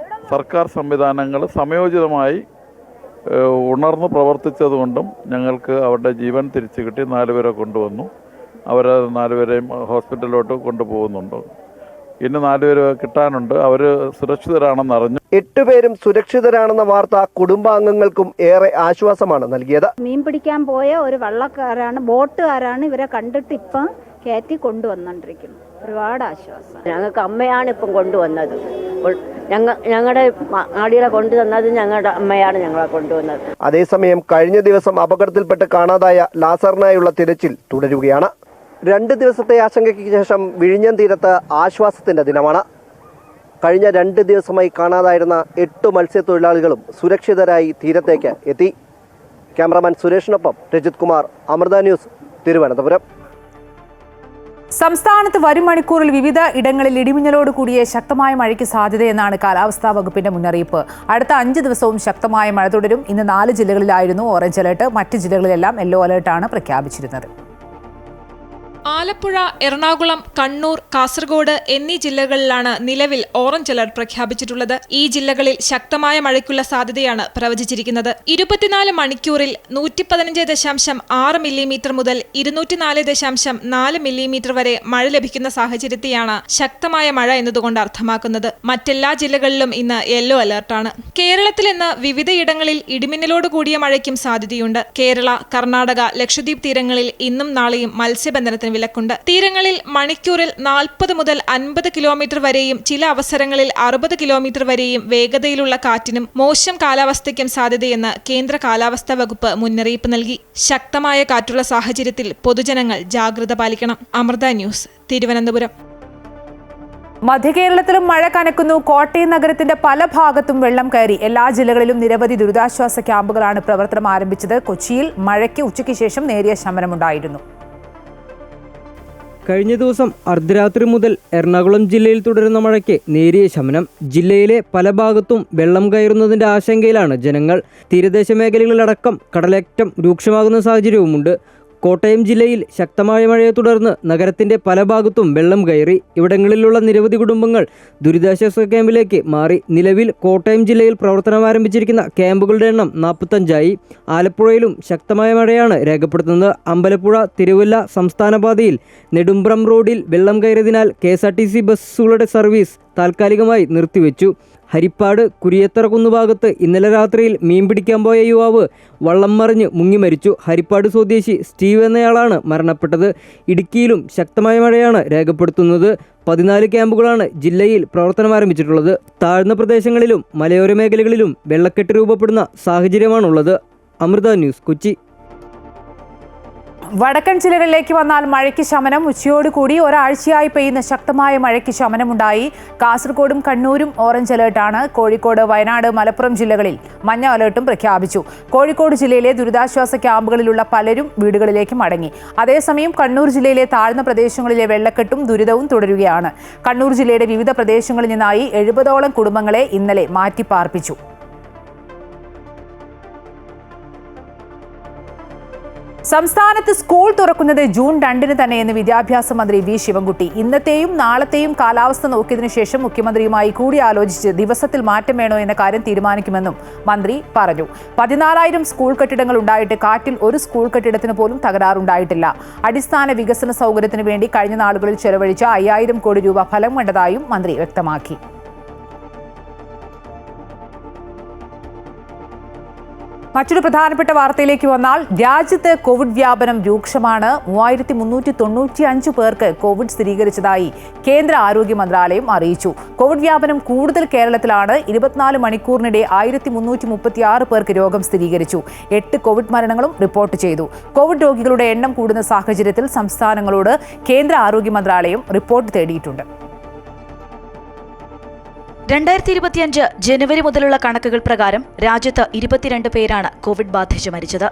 സർക്കാർ സംവിധാനങ്ങൾ സമയോചിതമായി ഉണർന്ന് പ്രവർത്തിച്ചതുകൊണ്ടും ഞങ്ങൾക്ക് അവരുടെ ജീവൻ തിരിച്ചു കിട്ടി. 4 പേരെ കൊണ്ടുവന്നു. അവർ 4 പേരെയും ഹോസ്പിറ്റലിലോട്ട് കൊണ്ടുപോകുന്നുണ്ട്. ഇനി 4 പേര് കിട്ടാനുണ്ട്. അവർ സുരക്ഷിതരാണെന്ന് അറിഞ്ഞു. 8 പേരും സുരക്ഷിതരാണെന്ന വാർത്ത കുടുംബാംഗങ്ങൾക്കും ഏറെ ആശ്വാസമാണ് നൽകിയത്. മീൻ പിടിക്കാൻ പോയ ഒരു വള്ളക്കാരാണ്, ബോട്ടുകാരാണ് ഇവരെ കണ്ടിട്ട് ഇപ്പം കയറ്റി കൊണ്ടുവന്നോണ്ടിരിക്കുന്നത്. ഒരുപാട് ആശ്വാസം. ഞങ്ങൾക്ക് അമ്മയാണ് ഇപ്പം കൊണ്ടുവന്നത്. ഞങ്ങളുടെ ആടികളെ കൊണ്ടുവന്നത് ഞങ്ങളുടെ അമ്മയാണ് ഞങ്ങളെ കൊണ്ടുവന്നത്. അതേസമയം കഴിഞ്ഞ ദിവസം അപകടത്തിൽപ്പെട്ട് കാണാതായ ലാസറിനായുള്ള തിരച്ചിൽ തുടരുകയാണ്. 2 ദിവസത്തെ ആശങ്കയ്ക്ക് ശേഷം വിഴിഞ്ഞം തീരത്ത് ആശ്വാസത്തിന്റെ ദിനമാണ്. കഴിഞ്ഞ 2 ദിവസമായി കാണാതായിരുന്ന 8 മത്സ്യത്തൊഴിലാളികളും സുരക്ഷിതരായി തീരത്തേക്ക് എത്തി. ക്യാമറാമാൻ സുരേഷിനൊപ്പം രജിത് കുമാർ, അമൃത ന്യൂസ്, തിരുവനന്തപുരം. സംസ്ഥാനത്ത് വരും മണിക്കൂറിൽ വിവിധ ഇടങ്ങളിൽ ഇടിമിന്നലോട് കൂടിയ ശക്തമായ മഴയ്ക്ക് സാധ്യതയെന്നാണ് കാലാവസ്ഥാ വകുപ്പിന്റെ മുന്നറിയിപ്പ്. അടുത്ത 5 ദിവസവും ശക്തമായ മഴ തുടരും. ഇന്ന് 4 ജില്ലകളിലായിരുന്നു ഓറഞ്ച് അലർട്ട്. മറ്റ് ജില്ലകളിലെല്ലാം യെല്ലോ അലർട്ടാണ് പ്രഖ്യാപിച്ചിരുന്നത്. ആലപ്പുഴ, എറണാകുളം, കണ്ണൂർ, കാസർഗോഡ് എന്നീ ജില്ലകളിലാണ് നിലവിൽ ഓറഞ്ച് അലർട്ട് പ്രഖ്യാപിച്ചിട്ടുള്ളത്. ഈ ജില്ലകളിൽ ശക്തമായ മഴയ്ക്കുള്ള സാധ്യതയാണ് പ്രവചിച്ചിരിക്കുന്നത്. 24 മണിക്കൂറിൽ 115.6 മില്ലിമീറ്റർ മുതൽ 204.4 മില്ലിമീറ്റർ വരെ മഴ ലഭിക്കുന്ന സാഹചര്യത്തെയാണ് ശക്തമായ മഴ എന്നതുകൊണ്ട് അർത്ഥമാക്കുന്നത്. മറ്റെല്ലാ ജില്ലകളിലും ഇന്ന് യെല്ലോ അലർട്ടാണ്. കേരളത്തിൽ ഇന്ന് വിവിധയിടങ്ങളിൽ ഇടിമിന്നലോട് കൂടിയ മഴയ്ക്കും സാധ്യതയുണ്ട്. കേരള, കർണാടക, ലക്ഷദ്വീപ് തീരങ്ങളിൽ ഇന്നും നാളെയും മത്സ്യബന്ധനത്തിന് വിലക്കുണ്ട്. തീരങ്ങളിൽ മണിക്കൂറിൽ 40 മുതൽ 50 കിലോമീറ്റർ വരെയും ചില അവസരങ്ങളിൽ 60 കിലോമീറ്റർ വരെയും വേഗതയിലുള്ള കാറ്റിനും മോശം കാലാവസ്ഥയ്ക്കും സാധ്യതയെന്ന് കേന്ദ്ര കാലാവസ്ഥാ വകുപ്പ് മുന്നറിയിപ്പ് നൽകി. ശക്തമായ കാറ്റുള്ള സാഹചര്യത്തിൽ പൊതുജനങ്ങൾ ജാഗ്രത പാലിക്കണം. അമൃത ന്യൂസ്, തിരുവനന്തപുരം. മധ്യകേരളത്തിലും മഴ കനക്കുന്നു. കോട്ടയം നഗരത്തിന്റെ പല ഭാഗത്തും വെള്ളം കയറി. എല്ലാ ജില്ലകളിലും നിരവധി ദുരിതാശ്വാസ ക്യാമ്പുകളാണ് പ്രവർത്തനം ആരംഭിച്ചത്. കൊച്ചിയിൽ മഴയ്ക്ക് ഉച്ചയ്ക്ക് ശേഷം നേരിയ ശമനമുണ്ടായിരുന്നു. കഴിഞ്ഞ ദിവസം അർദ്ധരാത്രി മുതൽ എറണാകുളം ജില്ലയിൽ തുടരുന്ന മഴയ്ക്ക് നേരിയ ശമനം. ജില്ലയിലെ പല ഭാഗത്തും വെള്ളം കയറുന്നതിൻ്റെ ആശങ്കയിലാണ് ജനങ്ങൾ. തീരദേശ മേഖലകളിലടക്കം കടലേറ്റം രൂക്ഷമാകുന്ന സാഹചര്യവുമുണ്ട്. കോട്ടയം ജില്ലയിൽ ശക്തമായ മഴയെ തുടർന്ന് നഗരത്തിന്റെ പല ഭാഗത്തും വെള്ളം കയറി. ഇവിടങ്ങളിലുള്ള നിരവധി കുടുംബങ്ങൾ ദുരിതാശ്വാസ ക്യാമ്പിലേക്ക് മാറി. നിലവിൽ കോട്ടയം ജില്ലയിൽ പ്രവർത്തനം ആരംഭിച്ചിരിക്കുന്ന ക്യാമ്പുകളുടെ എണ്ണം 45ആയി. ആലപ്പുഴയിലും ശക്തമായ മഴയാണ് രേഖപ്പെടുത്തുന്നത്. അമ്പലപ്പുഴ തിരുവല്ല സംസ്ഥാന പാതയിൽ നെടുമ്പ്രം റോഡിൽ വെള്ളം കയറിയതിനാൽ KSRTC ബസ്സുകളുടെ സർവീസ് താൽക്കാലികമായി നിർത്തിവെച്ചു. ഹരിപ്പാട് കുരിയത്തറ കുന്നുഭാഗത്ത് ഇന്നലെ രാത്രിയിൽ മീൻ പിടിക്കാൻ പോയ യുവാവ് വള്ളം മറിഞ്ഞ് മുങ്ങി മരിച്ചു. ഹരിപ്പാട് സ്വദേശി സ്റ്റീവ് എന്നയാളാണ് മരണപ്പെട്ടത്. ഇടുക്കിയിലും ശക്തമായ മഴയാണ് രേഖപ്പെടുത്തുന്നത്. 14 ക്യാമ്പുകളാണ് ജില്ലയിൽ പ്രവർത്തനം ആരംഭിച്ചിട്ടുള്ളത്. താഴ്ന്ന പ്രദേശങ്ങളിലും മലയോര മേഖലകളിലും വെള്ളക്കെട്ട് രൂപപ്പെടുന്ന സാഹചര്യമാണുള്ളത്. അമൃത ന്യൂസ്, കൊച്ചി. വടക്കൻ ജില്ലകളിലേക്ക് വന്നാൽ മഴയ്ക്ക് ശമനം. ഉച്ചയോടുകൂടി ഒരാഴ്ചയായി പെയ്യുന്ന ശക്തമായ മഴയ്ക്ക് ശമനമുണ്ടായി. കാസർഗോഡും കണ്ണൂരും ഓറഞ്ച് അലേർട്ടാണ്. കോഴിക്കോട്, വയനാട്, മലപ്പുറം ജില്ലകളിൽ മഞ്ഞ അലേർട്ടും പ്രഖ്യാപിച്ചു. കോഴിക്കോട് ജില്ലയിലെ ദുരിതാശ്വാസ ക്യാമ്പുകളിലുള്ള പലരും വീടുകളിലേക്ക് മടങ്ങി. അതേസമയം കണ്ണൂർ ജില്ലയിലെ താഴ്ന്ന പ്രദേശങ്ങളിലെ വെള്ളക്കെട്ടും ദുരിതവും തുടരുകയാണ്. കണ്ണൂർ ജില്ലയുടെ വിവിധ പ്രദേശങ്ങളിൽ നിന്നായി 70ഓളം കുടുംബങ്ങളെ ഇന്നലെ മാറ്റിപ്പാർപ്പിച്ചു. സംസ്ഥാനത്ത് സ്കൂൾ തുറക്കുന്നത് ജൂൺ 2 തന്നെയെന്ന് വിദ്യാഭ്യാസ മന്ത്രി വി ശിവൻകുട്ടി. ഇന്നത്തെയും നാളത്തെയും കാലാവസ്ഥ നോക്കിയതിനു ശേഷം മുഖ്യമന്ത്രിയുമായി കൂടിയാലോചിച്ച് ദിവസത്തിൽ മാറ്റം വേണോ എന്ന കാര്യം തീരുമാനിക്കുമെന്നും മന്ത്രി പറഞ്ഞു. 14,000 സ്കൂൾ കെട്ടിടങ്ങൾ ഉണ്ടായിട്ട് കാറ്റിൽ ഒരു സ്കൂൾ കെട്ടിടത്തിന് പോലും തകരാറുണ്ടായിട്ടില്ല. അടിസ്ഥാന വികസന സൗകര്യത്തിനു വേണ്ടി കഴിഞ്ഞ നാളുകളിൽ ചെലവഴിച്ച 5,000 കോടി രൂപ ഫലം കണ്ടതായും മന്ത്രി വ്യക്തമാക്കി. മറ്റൊരു പ്രധാനപ്പെട്ട വാർത്തയിലേക്ക് വന്നാൽ രാജ്യത്ത് കോവിഡ് വ്യാപനം രൂക്ഷമാണ്. 3,395 പേർക്ക് കോവിഡ് സ്ഥിരീകരിച്ചതായി കേന്ദ്ര ആരോഗ്യ മന്ത്രാലയം അറിയിച്ചു. കോവിഡ് വ്യാപനം കൂടുതൽ കേരളത്തിലാണ്. 24 മണിക്കൂറിനിടെ 1,336 പേർക്ക് രോഗം സ്ഥിരീകരിച്ചു. 8 കോവിഡ് മരണങ്ങളും റിപ്പോർട്ട് ചെയ്തു. കോവിഡ് രോഗികളുടെ എണ്ണം കൂടുന്ന സാഹചര്യത്തിൽ സംസ്ഥാനങ്ങളോട് കേന്ദ്ര ആരോഗ്യ മന്ത്രാലയം റിപ്പോർട്ട് തേടിയിട്ടുണ്ട്. 2025 ജനുവരി മുതലുള്ള കണക്കുകൾ പ്രകാരം രാജ്യത്ത് 22 പേരാണ് കോവിഡ് ബാധിച്ച് മരിച്ചത്.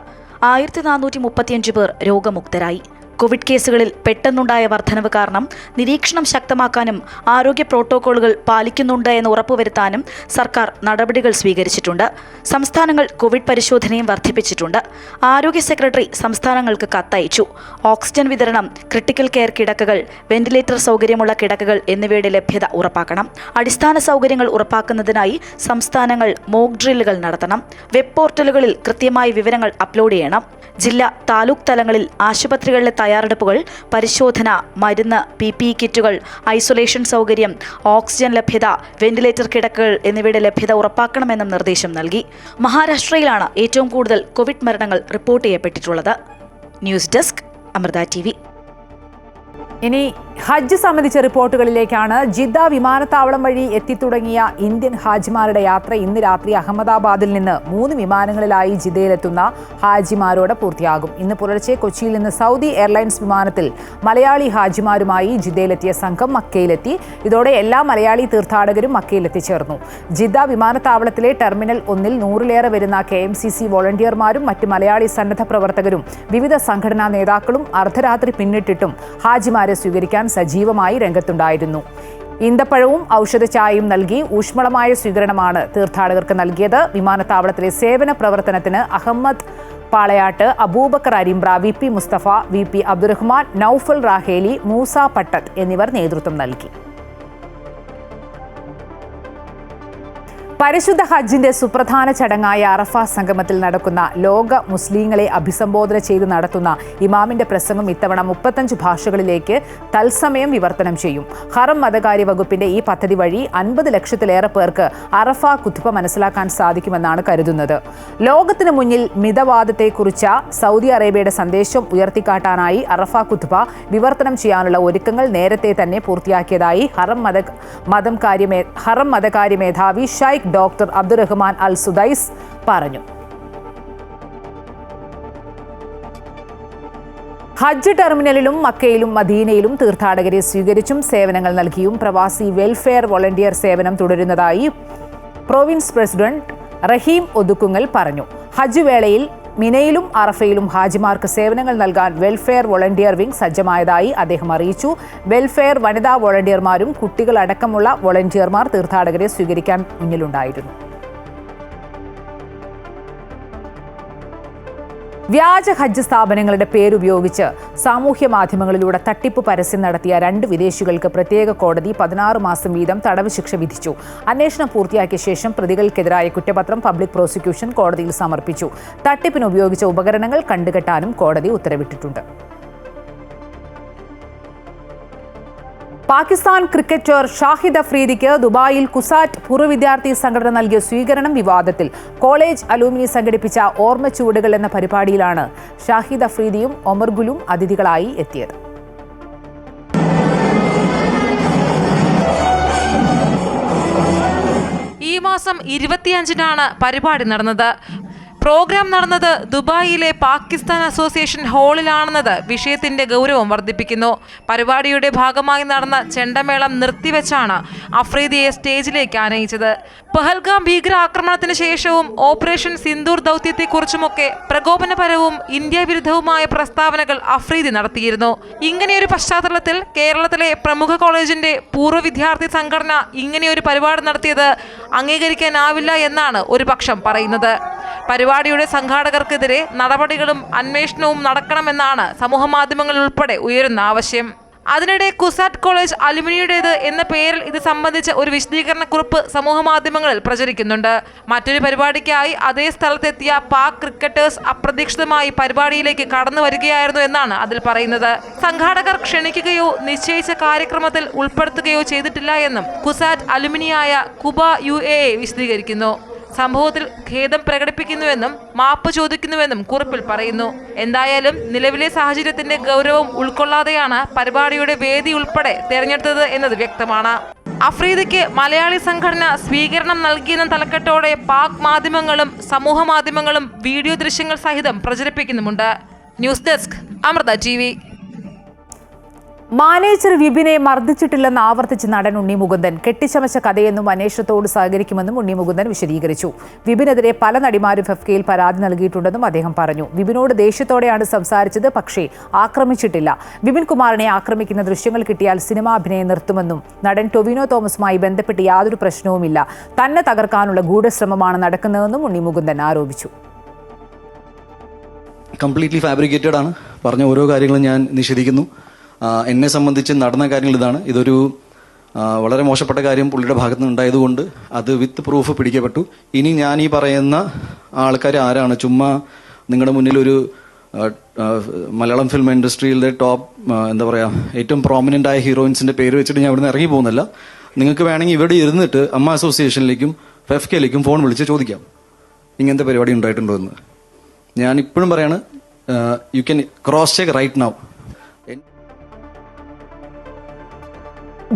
1,435 പേർ രോഗമുക്തരായി. കോവിഡ് കേസുകളിൽ പെട്ടെന്നുണ്ടായ വർധനവ് കാരണം നിരീക്ഷണം ശക്തമാക്കാനും ആരോഗ്യ പ്രോട്ടോക്കോളുകൾ പാലിക്കുന്നുണ്ട് എന്ന് ഉറപ്പുവരുത്താനും സർക്കാർ നടപടികൾ സ്വീകരിച്ചിട്ടുണ്ട്. സംസ്ഥാനങ്ങൾ കോവിഡ് പരിശോധനയും വർദ്ധിപ്പിച്ചിട്ടുണ്ട്. ആരോഗ്യ സെക്രട്ടറി സംസ്ഥാനങ്ങൾക്ക് കത്തയച്ചു. ഓക്സിജൻ വിതരണം, ക്രിട്ടിക്കൽ കെയർ കിടക്കകൾ, വെന്റിലേറ്റർ സൗകര്യമുള്ള കിടക്കകൾ എന്നിവയുടെ ലഭ്യത ഉറപ്പാക്കണം. അടിസ്ഥാന സൗകര്യങ്ങൾ ഉറപ്പാക്കുന്നതിനായി സംസ്ഥാനങ്ങൾ മോക്ക് ഡ്രില്ലുകൾ നടത്തണം. വെബ് പോർട്ടലുകളിൽ കൃത്യമായി വിവരങ്ങൾ അപ്ലോഡ് ചെയ്യണം. ജില്ലാ, താലൂക്ക് തലങ്ങളിൽ ആശുപത്രികളിലെ തയ്യാറെടുപ്പുകൾ, പരിശോധന, മരുന്ന്, PPE കിറ്റുകൾ, ഐസൊലേഷൻ സൗകര്യം, ഓക്സിജൻ ലഭ്യത, വെന്റിലേറ്റർ കിടക്കകൾ എന്നിവയുടെ ലഭ്യത ഉറപ്പാക്കണമെന്നും നിർദ്ദേശം നൽകി. മഹാരാഷ്ട്രയിലാണ് ഏറ്റവും കൂടുതൽ കോവിഡ് മരണങ്ങൾ റിപ്പോർട്ട് ചെയ്യപ്പെട്ടിട്ടുള്ളത്. News desk, Amrita TV. ഇനി ഹജ്ജ് സംബന്ധിച്ച റിപ്പോർട്ടുകളിലേക്കാണ്. ജിദ്ദ വിമാനത്താവളം വഴി എത്തിത്തുടങ്ങിയ ഇന്ത്യൻ ഹാജിമാരുടെ യാത്ര ഇന്ന് രാത്രി അഹമ്മദാബാദിൽ നിന്ന് 3 വിമാനങ്ങളിലായി ജിദ്ദയിലെത്തുന്ന ഹാജിമാരോട് പൂർത്തിയാകും. ഇന്ന് പുലർച്ചെ കൊച്ചിയിൽ നിന്ന് സൗദി എയർലൈൻസ് വിമാനത്തിൽ മലയാളി ഹാജിമാരുമായി ജിദ്ദയിലെത്തിയ സംഘം മക്കയിലെത്തി. ഇതോടെ എല്ലാ മലയാളി തീർത്ഥാടകരും മക്കയിലെത്തിച്ചേർന്നു. ജിദ്ദ വിമാനത്താവളത്തിലെ ടെർമിനൽ 1-ൽ 100-ലേറെ വരുന്ന KMCC വോളണ്ടിയർമാരും മറ്റ് മലയാളി സന്നദ്ധ പ്രവർത്തകരും വിവിധ സംഘടനാ നേതാക്കളും അർദ്ധരാത്രി പിന്നിട്ടിട്ടും ഹാജിമാരെ സ്വീകരിക്കാൻ സജീവമായി രംഗത്തുണ്ടായിരുന്നു. ഈന്തപ്പഴവും ഔഷധ ചായയും നൽകി ഊഷ്മളമായ സ്വീകരണമാണ് തീർത്ഥാടകർക്ക് നൽകിയത്. വിമാനത്താവളത്തിലെ സേവന പ്രവർത്തനത്തിന് അഹമ്മദ് പാളയാട്ട്, അബൂബക്കർ അരിമ്പ്ര, VP മുസ്തഫ, VP അബ്ദുറഹ്മാൻ, നൌഫൽ റാഹേലി, മൂസ പട്ടത്ത് എന്നിവർ നേതൃത്വം നൽകി. പരിശുദ്ധ ഹജ്ജിന്റെ സുപ്രധാന ചടങ്ങായ അറഫ സംഗമത്തിൽ നടക്കുന്ന ലോക മുസ്ലിങ്ങളെ അഭിസംബോധന ചെയ്ത് നടത്തുന്ന ഇമാമിന്റെ പ്രസംഗം ഇത്തവണ 35 ഭാഷകളിലേക്ക് തത്സമയം വിവർത്തനം ചെയ്യും. ഹറം മതകാര്യ വകുപ്പിന്റെ ഈ പദ്ധതി വഴി 50 ലക്ഷത്തിലേറെ പേർക്ക് അറഫ ഖുത്ബ മനസ്സിലാക്കാൻ സാധിക്കുമെന്നാണ് കരുതുന്നത്. ലോകത്തിന് മുന്നിൽ മിതവാദത്തെക്കുറിച്ച സൗദി അറേബ്യയുടെ സന്ദേശം ഉയർത്തിക്കാട്ടാനായി അറഫ ഖുത്ബ വിവർത്തനം ചെയ്യാനുള്ള ഒരുക്കങ്ങൾ നേരത്തെ തന്നെ പൂർത്തിയാക്കിയതായി ഹറം മതകാര്യ മേധാവി ഷൈഖ് ഡോക്ടർ അബ്ദുറഹ്മാൻ അൽ സുദൈസ് പറഞ്ഞു. ഹജ്ജ് ടെർമിനലിലും മക്കയിലും മദീനയിലും തീർത്ഥാടകരെ സ്വീകരിച്ചും സേവനങ്ങൾ നൽകിയും പ്രവാസി വെൽഫെയർ വോളണ്ടിയർ സേവനം തുടരുന്നതായി പ്രൊവിൻസ് പ്രസിഡന്റ് റഹീം ഒതുക്കുങ്ങൽ പറഞ്ഞു. ഹജ്ജ് വേളയിൽ മിനയിലും അറഫയിലും ഹാജിമാർക്ക് സേവനങ്ങൾ നൽകാൻ വെൽഫെയർ വോളണ്ടിയർ വിംഗ് സജ്ജമായതായി അദ്ദേഹം അറിയിച്ചു. വെൽഫെയർ വനിതാ വോളണ്ടിയർമാരും കുട്ടികളടക്കമുള്ള വോളണ്ടിയർമാർ തീർത്ഥാടകരെ സ്വീകരിക്കാൻ മുന്നിലുണ്ടായിരുന്നു. വ്യാജ ഹജ്ജ് സ്ഥാപനങ്ങളുടെ പേരുപയോഗിച്ച് സാമൂഹ്യ മാധ്യമങ്ങളിലൂടെ തട്ടിപ്പ് പരസ്യം നടത്തിയ 2 വിദേശികൾക്ക് പ്രത്യേക കോടതി 16 മാസം വീതം തടവ് ശിക്ഷ വിധിച്ചു. അന്വേഷണം പൂർത്തിയാക്കിയ ശേഷം പ്രതികൾക്കെതിരായ കുറ്റപത്രം പബ്ലിക് പ്രോസിക്യൂഷൻ കോടതിയിൽ സമർപ്പിച്ചു. തട്ടിപ്പിന് ഉപയോഗിച്ച ഉപകരണങ്ങൾ കണ്ടുകെട്ടാനും കോടതി ഉത്തരവിട്ടിട്ടുണ്ട്. പാകിസ്ഥാൻ ക്രിക്കറ്റർ ഷാഹിദ് അഫ്രീദിക്ക് ദുബായിൽ കുസാറ്റ് പൂർവ്വ വിദ്യാർത്ഥി സംഘടന നൽകിയ സ്വീകരണം വിവാദത്തിൽ. കോളേജ് അലൂമിനി സംഘടിപ്പിച്ച ഓർമ്മ ചുവടുകൾ എന്ന പരിപാടിയിലാണ് ഷാഹിദ് അഫ്രീദിയും ഒമർ ഗുലും അതിഥികളായി എത്തിയത്. ഈ മാസം 25-നാണ് പരിപാടി നടന്നത്. പ്രോഗ്രാം നടന്നത് ദുബായിലെ പാകിസ്ഥാൻ അസോസിയേഷൻ ഹാളിലാണെന്നത് വിഷയത്തിന്റെ ഗൗരവം വർദ്ധിപ്പിക്കുന്നു. പരിപാടിയുടെ ഭാഗമായി നടന്ന ചെണ്ടമേളം നിർത്തിവെച്ചാണ് അഫ്രീദിയെ സ്റ്റേജിലേക്ക് ആനയിച്ചത്. പഹൽഗാം ഭീകരാക്രമണത്തിന് ശേഷവും ഓപ്പറേഷൻ സിന്ദൂർ ദൗത്യത്തെക്കുറിച്ചുമൊക്കെ പ്രകോപനപരവും ഇന്ത്യ വിരുദ്ധവുമായ പ്രസ്താവനകൾ അഫ്രീദി നടത്തിയിരുന്നു. ഇങ്ങനെയൊരു പശ്ചാത്തലത്തിൽ കേരളത്തിലെ പ്രമുഖ കോളേജിന്റെ പൂർവ്വ വിദ്യാർത്ഥി സംഘടന ഇങ്ങനെയൊരു പരിപാടി നടത്തിയത് അംഗീകരിക്കാനാവില്ല എന്നാണ് ഒരു പക്ഷം പറയുന്നത്. പരിപാടിയുടെ സംഘാടകർക്കെതിരെ നടപടികളും അന്വേഷണവും നടക്കണമെന്നാണ് സമൂഹമാധ്യമങ്ങളിൽ ഉൾപ്പെടെ ഉയരുന്ന ആവശ്യം. അതിനിടെ കുസാറ്റ് കോളേജ് അലുമിനിയുടേത് എന്ന പേരിൽ ഇത് സംബന്ധിച്ച ഒരു വിശദീകരണക്കുറിപ്പ് സമൂഹമാധ്യമങ്ങളിൽ പ്രചരിക്കുന്നുണ്ട്. മറ്റൊരു പരിപാടിക്കായി അതേ സ്ഥലത്തെത്തിയ പാക് ക്രിക്കറ്റേഴ്സ് അപ്രതീക്ഷിതമായി പരിപാടിയിലേക്ക് കടന്നു വരികയായിരുന്നു എന്നാണ് അതിൽ പറയുന്നത്. സംഘാടകർ ക്ഷണിക്കുകയോ നിശ്ചയിച്ച കാര്യക്രമത്തിൽ ഉൾപ്പെടുത്തുകയോ ചെയ്തിട്ടില്ല എന്നും കുസാറ്റ് അലുമിനിയായ കുബ UAE വിശദീകരിക്കുന്നു. സംഭവത്തിൽ ഖേദം പ്രകടിപ്പിക്കുന്നുവെന്നും മാപ്പ് ചോദിക്കുന്നുവെന്നും കുറിപ്പിൽ പറയുന്നു. എന്തായാലും നിലവിലെ സാഹചര്യത്തിന്റെ ഗൗരവം ഉൾക്കൊള്ളാതെയാണ് പരിപാടിയുടെ വേദി ഉൾപ്പെടെ തെരഞ്ഞെടുത്തത് എന്നത് വ്യക്തമാണ്. അഫ്രീദിക്ക് മലയാളി സംഘടന സ്വീകരണം നൽകിയെന്ന തലക്കെട്ടോടെ പാക് മാധ്യമങ്ങളും സമൂഹ മാധ്യമങ്ങളും വീഡിയോ ദൃശ്യങ്ങൾ സഹിതം പ്രചരിപ്പിക്കുന്നുമുണ്ട്. News desk Amrita TV. Manager വിപിനെ മർദ്ദിച്ചിട്ടില്ലെന്ന് ആവർത്തിച്ച് നടൻ ഉണ്ണി മുകുന്ദൻ. കെട്ടിച്ചമച്ച കഥയെന്നും അന്വേഷണത്തോട് സഹകരിക്കുമെന്നും ഉണ്ണി മുകുന്ദൻ വിശദീകരിച്ചു. വിപിനെതിരെ പല നടിമാരും FFKയിൽ പരാതി നൽകിയിട്ടുണ്ടെന്നും അദ്ദേഹം പറഞ്ഞു. വിപിനോട് ദേഷ്യത്തോടെയാണ് സംസാരിച്ചത്, പക്ഷേ ആക്രമിച്ചിട്ടില്ല. വിപിൻ കുമാറിനെ ആക്രമിക്കുന്ന ദൃശ്യങ്ങൾ കിട്ടിയാൽ സിനിമാഭിനയം നിർത്തുമെന്നും നടൻ ടൊവിനോ തോമസുമായി ബന്ധപ്പെട്ട് യാതൊരു പ്രശ്നവുമില്ല, തന്നെ തകർക്കാനുള്ള ഗൂഢശ്രമമാണ് നടക്കുന്നതെന്നും ഉണ്ണി മുകുന്ദൻ ആരോപിച്ചു. കംപ്ലീറ്റ്ലി ഫാബ്രിക്കേറ്റഡ് ആണ്. പറഞ്ഞ ഓരോ കാര്യങ്ങളും ഞാൻ നിഷേധിക്കുന്നു. എന്നെ സംബന്ധിച്ച് നടന്ന കാര്യങ്ങൾ ഇതാണ്. ഇതൊരു വളരെ മോശപ്പെട്ട കാര്യം പുള്ളിയുടെ ഭാഗത്ത് നിന്ന് ഉണ്ടായതുകൊണ്ട് അത് വിത്ത് പ്രൂഫ് പിടിക്കപ്പെട്ടു. ഇനി ഞാൻ ഈ പറയുന്ന ആൾക്കാർ ആരാണ്, ചുമ്മാ നിങ്ങളുടെ മുന്നിൽ ഒരു മലയാളം ഫിലിം ഇൻഡസ്ട്രിയിലെ ടോപ്പ് എന്താ പറയുക ഏറ്റവും പ്രോമിനൻ്റ് ആയ ഹീറോയിൻസിൻ്റെ പേര് വെച്ചിട്ട് ഞാൻ ഇവിടുന്ന് ഇറങ്ങി പോകുന്നില്ല. നിങ്ങൾക്ക് വേണമെങ്കിൽ ഇവിടെ ഇരുന്നിട്ട് അമ്മ അസോസിയേഷനിലേക്കും FFKയിലേക്കും ഫോൺ വിളിച്ച് ചോദിക്കാം ഇങ്ങനത്തെ പരിപാടി ഉണ്ടായിട്ടുണ്ടോ എന്ന്. ഞാൻ ഇപ്പോഴും പറയാണ്, you can cross check right now.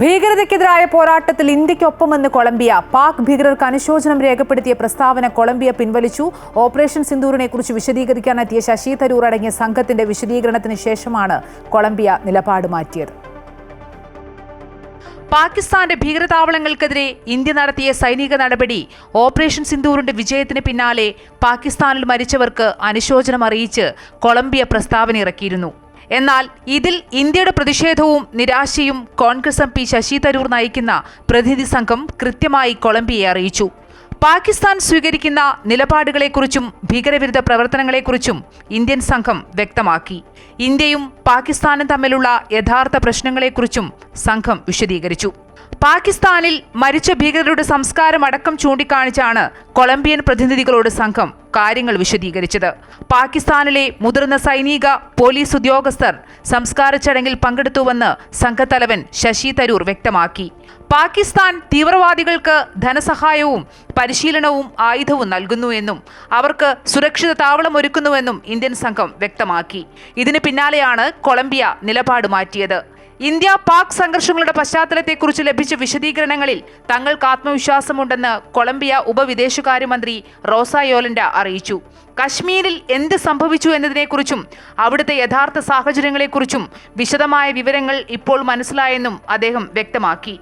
ഭീകരതയ്ക്കെതിരായ പോരാട്ടത്തിൽ ഇന്ത്യക്കൊപ്പമെന്ന് കൊളംബിയ. പാക് ഭീകരർക്ക് അനുശോചനം രേഖപ്പെടുത്തിയ പ്രസ്താവന കൊളംബിയ പിൻവലിച്ചു. ഓപ്പറേഷൻ സിന്ദൂറിനെ കുറിച്ച് വിശദീകരിക്കാനെത്തിയ ശശി തരൂർ അടങ്ങിയ സംഘത്തിന്റെ വിശദീകരണത്തിന് ശേഷമാണ് കൊളംബിയ നിലപാട് മാറ്റിയത്. പാകിസ്ഥാന്റെ ഭീകരതാവളങ്ങൾക്കെതിരെ ഇന്ത്യ നടത്തിയ സൈനിക നടപടി ഓപ്പറേഷൻ സിന്ദൂറിന്റെ വിജയത്തിന് പിന്നാലെ പാകിസ്ഥാനിൽ മരിച്ചവർക്ക് അനുശോചനം അറിയിച്ച് കൊളംബിയ പ്രസ്താവന ഇറക്കിയിരുന്നു. എന്നാൽ ഇതിൽ ഇന്ത്യയുടെ പ്രതിഷേധവും നിരാശയും കോൺഗ്രസ് MP ശശി തരൂർ നയിക്കുന്ന പ്രതിനിധി സംഘം കൃത്യമായി കൊളംബിയയെ അറിയിച്ചു. പാകിസ്ഥാൻ സ്വീകരിക്കുന്ന നിലപാടുകളെക്കുറിച്ചും ഭീകരവിരുദ്ധ പ്രവർത്തനങ്ങളെക്കുറിച്ചും ഇന്ത്യൻ സംഘം വ്യക്തമാക്കി. ഇന്ത്യയും പാകിസ്ഥാനും തമ്മിലുള്ള യഥാർത്ഥ പ്രശ്നങ്ങളെക്കുറിച്ചും സംഘം വിശദീകരിച്ചു. പാകിസ്ഥാനിൽ മരിച്ച ഭീകരരുടെ സംസ്കാരം അടക്കം ചൂണ്ടിക്കാണിച്ചാണ് കൊളംബിയൻ പ്രതിനിധികളോട് സംഘം കാര്യങ്ങൾ വിശദീകരിച്ചത്. പാകിസ്ഥാനിലെ മുതിർന്ന സൈനിക പോലീസ് ഉദ്യോഗസ്ഥർ സംസ്കാര ചടങ്ങിൽ പങ്കെടുത്തുവെന്ന് സംഘത്തലവൻ ശശി തരൂർ വ്യക്തമാക്കി. പാകിസ്ഥാൻ തീവ്രവാദികൾക്ക് ധനസഹായവും പരിശീലനവും ആയുധവും നൽകുന്നുവെന്നും അവർക്ക് സുരക്ഷിത താവളം ഒരുക്കുന്നുവെന്നും ഇന്ത്യൻ സംഘം വ്യക്തമാക്കി. ഇതിന് പിന്നാലെയാണ് കൊളംബിയ നിലപാട് മാറ്റിയത്. ഇന്ത്യ പാക് സംഘർഷങ്ങളുടെ പശ്ചാത്തലത്തെക്കുറിച്ച് ലഭിച്ച വിശദീകരണങ്ങളിൽ തങ്ങൾക്ക് ആത്മവിശ്വാസമുണ്ടെന്ന് കൊളംബിയ ഉപവിദേശകാര്യമന്ത്രി റോസ യോലൻഡ അറിയിച്ചു. കശ്മീരിൽ എന്ത് സംഭവിച്ചു എന്നതിനെക്കുറിച്ചും അവിടുത്തെ യഥാർത്ഥ സാഹചര്യങ്ങളെക്കുറിച്ചും വിശദമായ വിവരങ്ങൾ ഇപ്പോൾ മനസ്സിലായെന്നും അദ്ദേഹം വ്യക്തമാക്കി.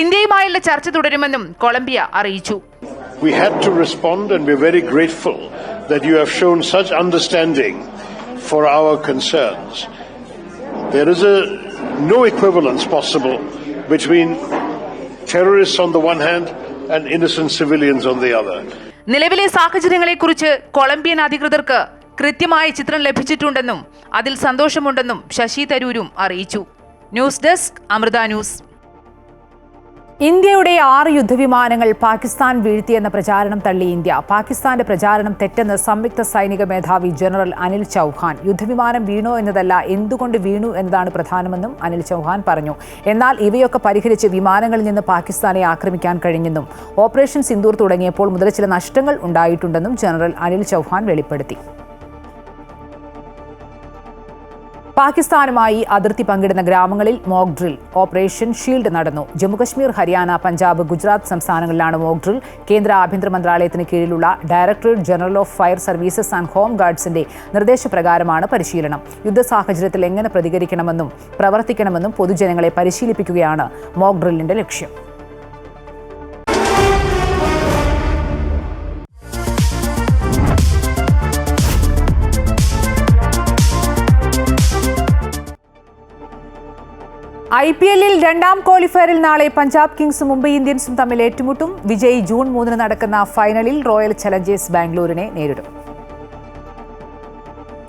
ഇന്ത്യയുമായുള്ള ചർച്ച തുടരുമെന്നും കൊളംബിയ അറിയിച്ചു. We had to respond and we're very grateful that you have shown such understanding for our concerns. There is no equivalence possible between terrorists on the one hand and innocent civilians on the other. നിലവിലെ സാഹചര്യങ്ങളെക്കുറിച്ച് കൊളംബിയൻ അധികൃതർക്ക് കൃത്യമായ ചിത്രം ലഭിച്ചിട്ടുണ്ടെന്നും അതിൽ സന്തോഷമുണ്ടെന്നും ശശി തരൂരും അറിയിച്ചു. News desk Amrita news. ഇന്ത്യയുടെ 6 യുദ്ധവിമാനങ്ങൾ പാകിസ്ഥാൻ വീഴ്ത്തിയെന്ന പ്രചാരണം തള്ളി ഇന്ത്യ. പാകിസ്ഥാന്റെ പ്രചാരണം തെറ്റെന്ന് സംയുക്ത സൈനിക മേധാവി ജനറൽ അനിൽ ചൗഹാൻ. യുദ്ധവിമാനം വീണോ എന്നതല്ല, എന്തുകൊണ്ട് വീണു എന്നതാണ് പ്രധാനമെന്നും അനിൽ ചൗഹാൻ പറഞ്ഞു. എന്നാൽ ഇവയൊക്കെ പരിഹരിച്ച് വിമാനങ്ങളിൽ നിന്ന് പാകിസ്ഥാനെ ആക്രമിക്കാൻ കഴിഞ്ഞെന്നും ഓപ്പറേഷൻ സിന്ദൂർ തുടങ്ങിയപ്പോൾ മുതൽ ചില നഷ്ടങ്ങൾ ഉണ്ടായിട്ടുണ്ടെന്നും ജനറൽ അനിൽ ചൗഹാൻ വെളിപ്പെടുത്തി. പാകിസ്ഥാനുമായി അതിർത്തി പങ്കിടുന്ന ഗ്രാമങ്ങളിൽ മോക്ക് ഡ്രിൽ ഓപ്പറേഷൻ ഷീൽഡ് നടന്നു. ജമ്മുകശ്മീർ, ഹരിയാന, പഞ്ചാബ്, ഗുജറാത്ത് സംസ്ഥാനങ്ങളിലാണ് മോക്ക് ഡ്രിൽ. കേന്ദ്ര ആഭ്യന്തര മന്ത്രാലയത്തിന് കീഴിലുള്ള directorate general of fire services and home ഗാർഡ്സിന്റെ നിർദ്ദേശപ്രകാരമാണ് പരിശീലനം. യുദ്ധ സാഹചര്യത്തിൽ എങ്ങനെ പ്രതികരിക്കണമെന്നും പ്രവർത്തിക്കണമെന്നും പൊതുജനങ്ങളെ പരിശീലിപ്പിക്കുകയാണ് മോക്ക് ഡ്രില്ലിന്റെ ലക്ഷ്യം. IPL-ൽ രണ്ടാം ക്വാളിഫയറിൽ നാളെ പഞ്ചാബ് കിങ്സും മുംബൈ ഇന്ത്യൻസും തമ്മിൽ ഏറ്റുമുട്ടും. വിജയ് ജൂൺ 3 നടക്കുന്ന ഫൈനലിൽ റോയൽ ചലഞ്ചേഴ്സ് ബാംഗ്ലൂരിനെ നേരിടും.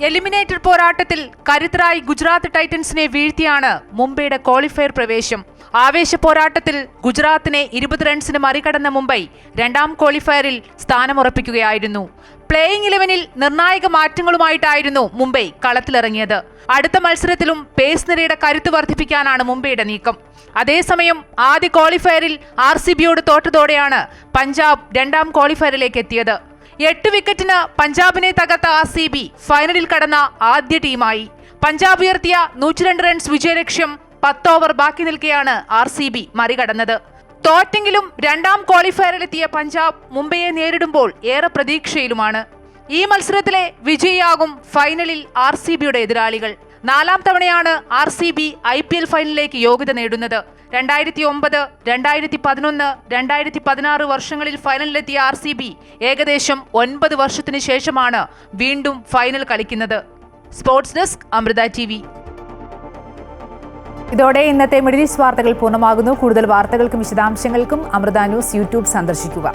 എലിമിനേറ്റർ പോരാട്ടത്തിൽ കരുത്തരായി ഗുജറാത്ത് ടൈറ്റൻസിനെ വീഴ്ത്തിയാണ് മുംബൈയുടെ ക്വാളിഫയർ പ്രവേശം. ആവേശ പോരാട്ടത്തിൽ ഗുജറാത്തിനെ 20 റൺസിന് മറികടന്ന മുംബൈ രണ്ടാം ക്വാളിഫയറിൽ സ്ഥാനമുറപ്പിക്കുകയായിരുന്നു. പ്ലേയിങ് 11-ൽ നിർണായക മാറ്റങ്ങളുമായിട്ടായിരുന്നു മുംബൈ കളത്തിലിറങ്ങിയത്. അടുത്ത മത്സരത്തിലും പേസ് നിരയുടെ കരുത്ത് വർദ്ധിപ്പിക്കാനാണ് മുംബൈയുടെ നീക്കം. അതേസമയം ആദ്യ ക്വാളിഫയറിൽ RCBയോട് തോറ്റതോടെയാണ് പഞ്ചാബ് രണ്ടാം ക്വാളിഫയറിലേക്ക് എത്തിയത്. 8 വിക്കറ്റിന് പഞ്ചാബിനെ തകർത്ത RCB ഫൈനലിൽ കടന്ന ആദ്യ ടീമായി. പഞ്ചാബ് ഉയർത്തിയ 102 റൺസ് വിജയലക്ഷ്യം 10 ഓവർ ബാക്കി നിൽക്കെയാണ് RCB മറികടന്നത്. തോറ്റെങ്കിലും രണ്ടാം ക്വാളിഫയറിലെത്തിയ പഞ്ചാബ് മുംബൈയെ നേരിടുമ്പോൾ ഏറെ പ്രതീക്ഷയിലുമാണ്. ഈ മത്സരത്തിലെ വിജയിയാകും ഫൈനലിൽ RCBയുടെ എതിരാളികൾ. 4ാം തവണയാണ് RCB IPL ഫൈനലിലേക്ക് യോഗ്യത നേടുന്നത്. 2009, 2011, 2016 വർഷങ്ങളിൽ ഫൈനലിലെത്തിയ RCB ഏകദേശം 9 വർഷത്തിന് ശേഷമാണ് വീണ്ടും ഫൈനൽ കളിക്കുന്നത്. Sports desk, Amrita TV. ഇതോടെ ഇന്നത്തെ മിഡിൽ ഈസ്റ്റ് വാർത്തകൾ പൂർണ്ണമാകുന്നു. കൂടുതൽ വാർത്തകൾക്കും വിശദാംശങ്ങൾക്കും അമൃത ന്യൂസ് യൂട്യൂബ് സന്ദർശിക്കുക.